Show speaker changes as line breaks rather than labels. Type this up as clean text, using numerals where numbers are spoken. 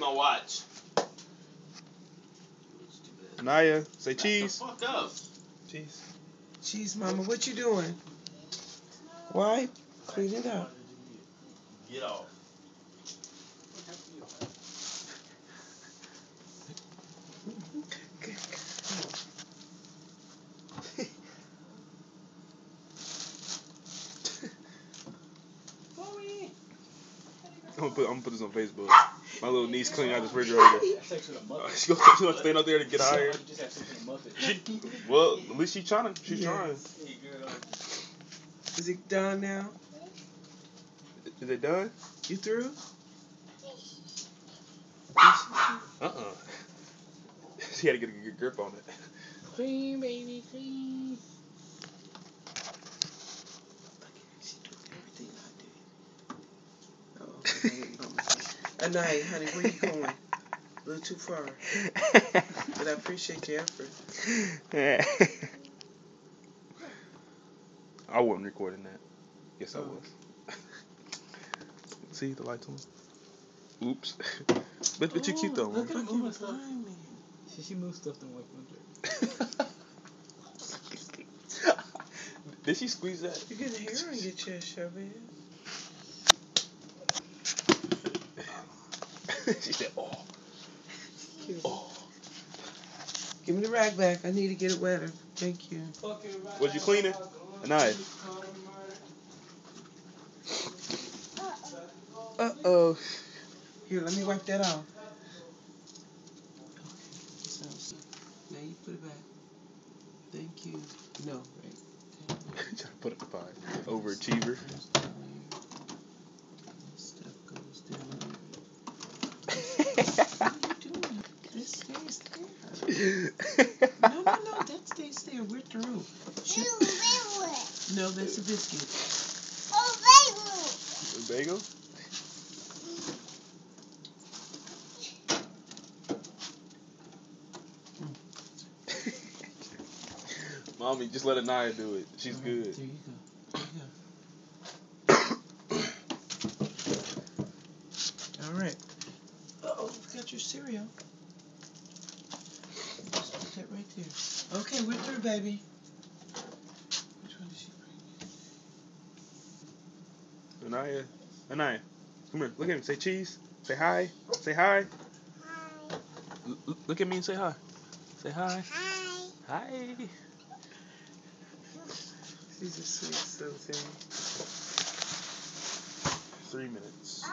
my watch.
Anaya, say cheese.
Shut the fuck up.
Cheese.
Cheese, mama, what you doing? Why? Clean it up.
Get off.
I'm gonna put this on Facebook. My little niece cleaning out the refrigerator. She gonna stand out there to get hired. Well, at least she's trying. She's trying.
Is it done now?
Is it done?
You through?
She had to get a good grip on it.
Clean, baby, clean.
She took everything I did. Anaya, honey, where you going? A little too far. But I appreciate your effort.
I wasn't recording that. Yes, I was. See the lights on? Oops. But you're cute though, man.
Look at moving stuff. She moves stuff to my winter.
Did she squeeze that?
You get hair on your chest, Shelby.
She said, oh. Oh.
Give me the rag back. I need to get it wetter. Thank you.
Was you cleaning? Anaya.
Uh-oh. Here, let me wipe that off. Okay. So, now you put it back. Thank you. No, right?
Trying to put up the pie. Overachiever.
Stuff goes down. What are you doing? This stays there. No, that stays there. We're through. No, that's a biscuit.
A bagel? Mommy, just let Anaya do it. She's good.
There you go. All right. Uh-oh, you got your cereal. Just put that right there. Okay, we're through, baby. Which one did she bring?
Anaya, come here. Look at me. Say cheese. Say hi. Say hi. Look at me and say hi. Say hi. Hi.
She's a sweet little thing.
3 minutes.